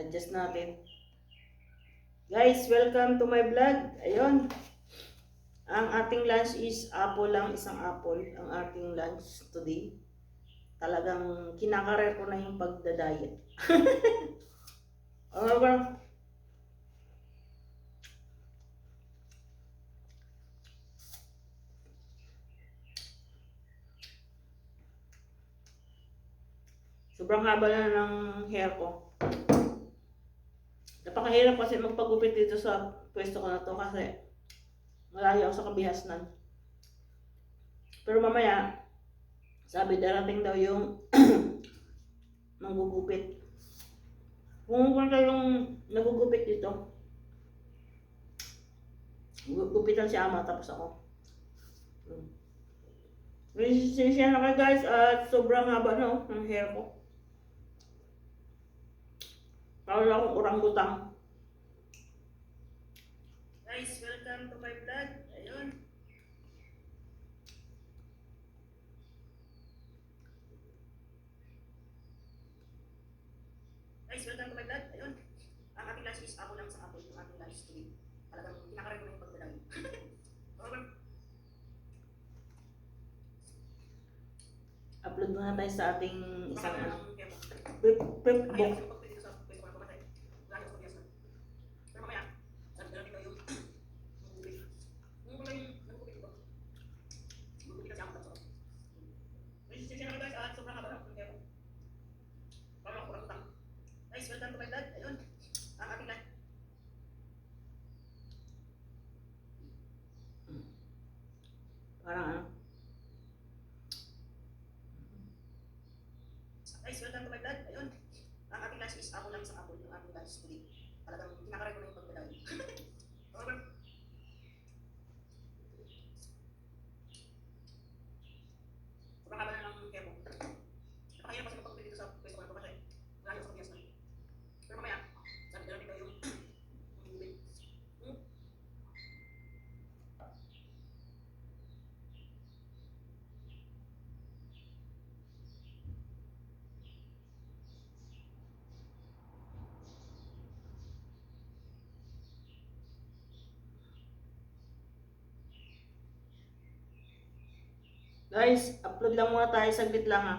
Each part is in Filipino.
Adjust natin. Guys, welcome to my vlog. Ayun. Ang ating lunch is apple lang, isang apple. Ang ating lunch today. Talagang kinakarer ko na yung pagda-diet. Ano ba? Sobrang haba na ng hair ko. Napakahirap kasi magpagupit dito sa pwesto ko na to kasi malayo ako sa kabihasnan. Pero mamaya, sabi darating daw yung manggugupit. Kung kayong nagugupit dito, gupitan si ama tapos ako. Resistensya na kayo guys at sobrang haba no ng hair ko. Parang akong orangutang. Guys, welcome to my vlog. Ayun. Guys, welcome to my vlog. Ayun. Ang ating lunch is ako lang sa apple. Yung ating lunch today. Talagang kinakarin ko na yung pagdadali. Upload na tayo sa ating isang prep book. Guys, welcome to my vlog. Ayun. Ang ating lunch. Parang ano? Guys, welcome to my vlog. Ayun. Ang ating lunch is ako lang sa apple. Yung ating lunch today. Talagang kinakarin ko na yung pagdadali. Sobrang haba na ng hair mo. Napakahirap kasi magpagupit dito sa pwesto ko na to kasi malayo sa kabihasnan. Pero mamaya, sabi darating daw yung manggugupit. Guys, upload lang muna tayo, saglit lang ha.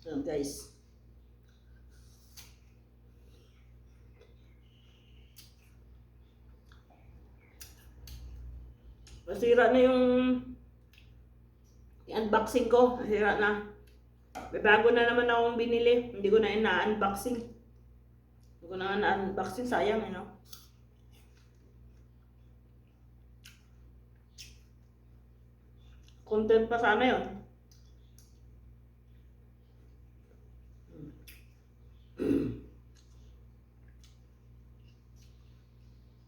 So guys. Masira na yung unboxing ko. Masira na. May bago na naman akong binili. Hindi ko na ina-unboxing. Hindi ko na na-unboxing. Sayang, you know. Content pa sana yun.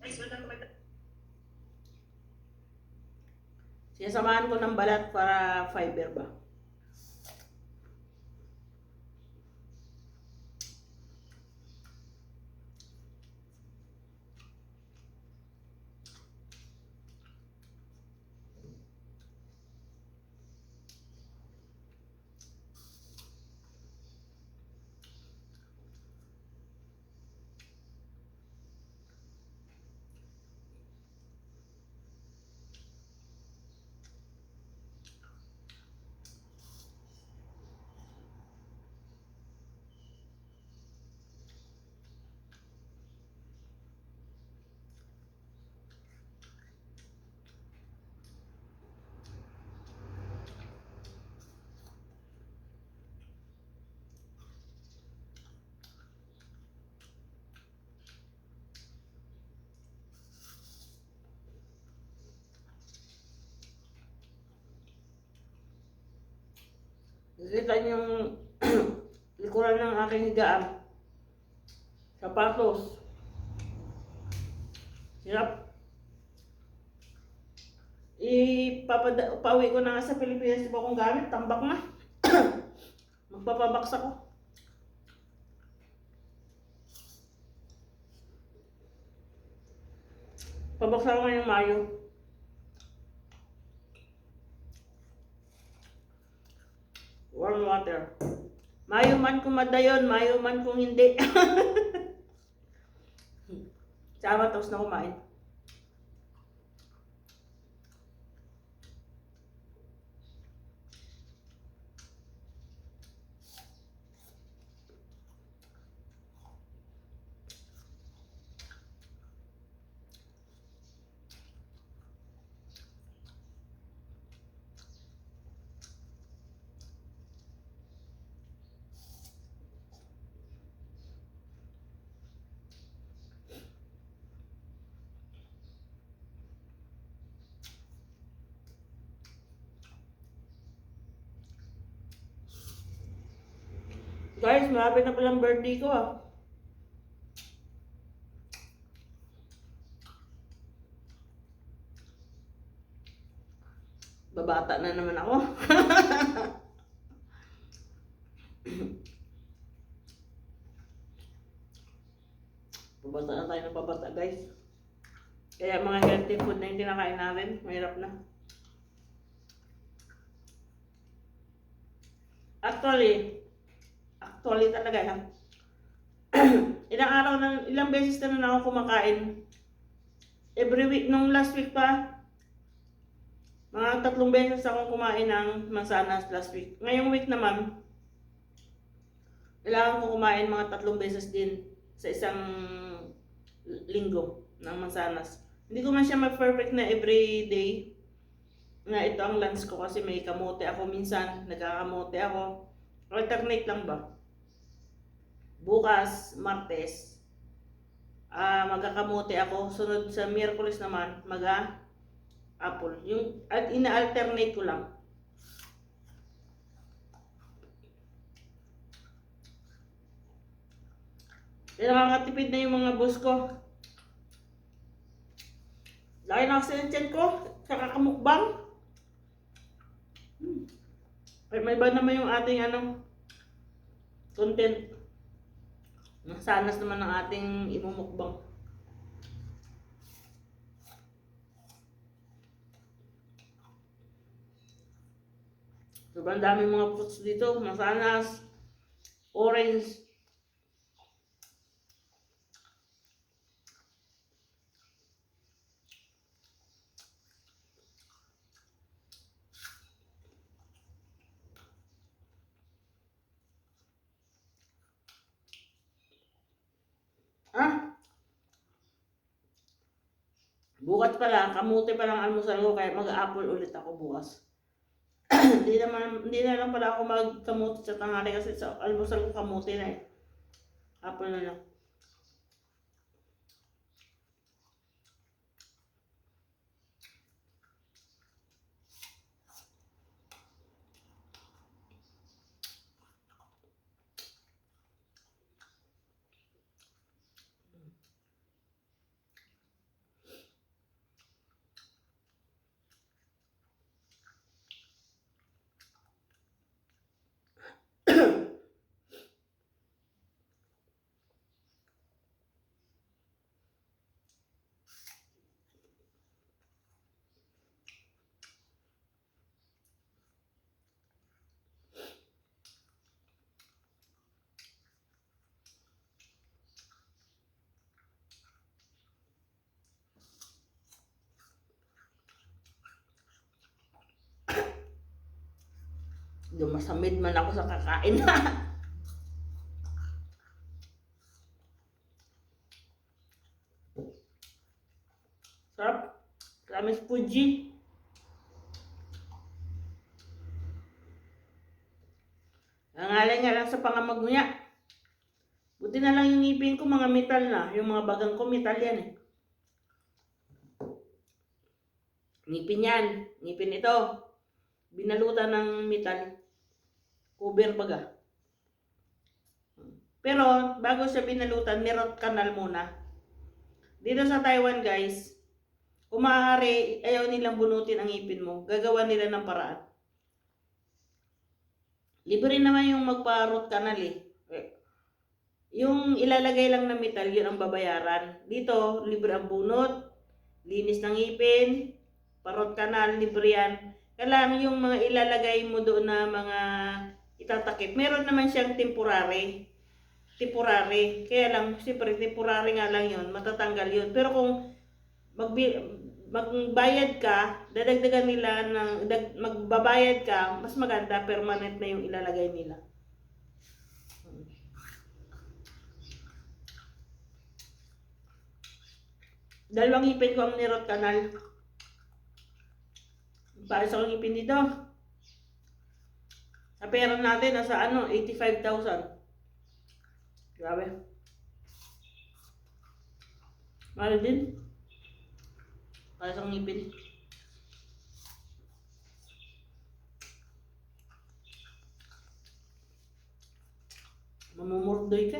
Guys, welcome to my vlog. Sinasamahan ko ng balat para fiber ba. Nakita niyo yung likuran ng aking higaan. Sapatos. Hirap. Pauwi ko na nga sa Pilipinas, di ba kung gamit, tambak na. Magpapabaks ako. Pabaks ako ngayong Mayo. Warm water. Mayo man kung madayon, Mayo man kung hindi. Sama tapos na kumain. Guys, malapit na palang birthday ko ah. Babata na naman ako. Babata na tayo ng babata guys. Kaya mga healthy food na yung kinakain natin, mahirap na. Actually talaga lang. Ilang beses na ako kumakain. Every week, nung last week pa, mga 3 beses ako kumain ng mansanas last week. Ngayong week naman, kailangan ko kumain mga 3 beses din sa isang linggo ng mansanas. Hindi ko man siya mag-perfect na every day na ito ang lunch ko kasi may kamote ako minsan, nagkakamote ako. Alternate lang ba? Bukas, Martes, magkakamote ako. Sunod sa Miyerkules naman, apple. At ina-alternate ko lang. Kaya nakakatipid na yung mga boss ko. Laki na kasi ng tiyan ko sa kakamukbang. May iba naman yung ating content. Sanas naman ng ating imumukbang. Sobrang dami mga fruits dito. Masanas, orange. Bukas pala, kamuti pa lang almusal ko kaya mag-apple ulit ako bukas. Hindi na lang pala ako magkamuti sa tanghali kasi sa almusal ko kamuti na eh. Apple na lang. Dumasamid man ako sa kakain. Sarap. Rames Fuji. Nangalay nga lang sa pangamagmuya. Buti na lang yung ngipin ko mga metal na. Yung mga bagang ko metal yan eh. Ngipin yan. Ngipin ito. Binalutan ng metal. Cover baga. Pero bago siya binalutan, nirot canal muna. Dito sa Taiwan guys, kung maaari, ayaw nilang bunutin ang ngipin mo, gagawa nila ng paraan. Libre naman yung magpa-root canal eh. Yung ilalagay lang na metal, yun ang babayaran. Dito, libre ang bunot, linis ng ngipin, parot canal, libre yan. Kailangan yung mga ilalagay mo doon na mga itatakip, meron naman siyang temporary. Kaya lang, siyempre, temporary nga lang yun, matatanggal yun. Pero kung magbayad ka, dadagdagan nila magbabayad ka, mas maganda, permanent na yung ilalagay nila. Dalawang ngipin ko ang nirot canal. Pares ako ngipin dito. Sa pera natin, nasa 85,000. Grabe. Mahal din. Pares ako ngipin. Mamumurdoy ka.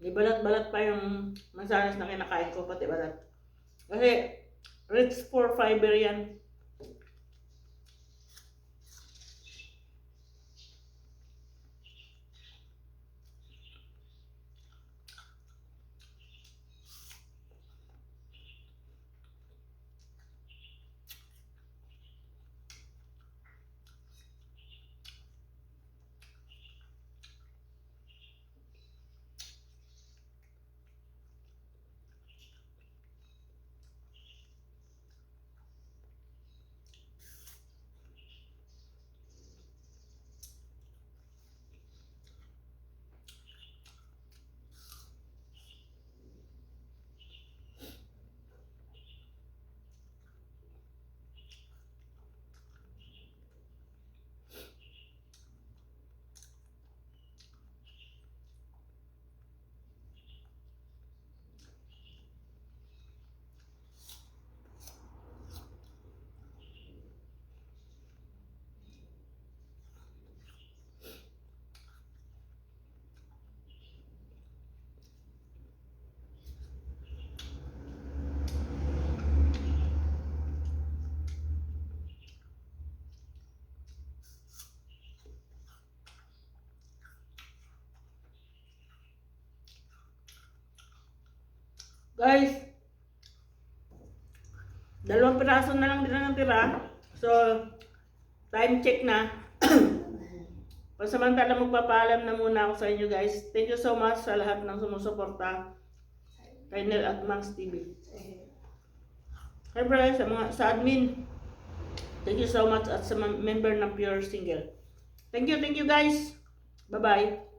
May balat-balat pa yung mansanas na kinakain ko, pati balat. Kasi, rich for fiber yan. Guys, 2 piraso na lang din ang tira. So, time check na. Pansamantala magpapaalam na muna ako sa inyo guys. Thank you so much sa lahat ng sumusuporta kay Nel at Mangs TV. Siyempre sa admin, thank you so much at sa member ng Pure Single. Thank you guys. Bye-bye.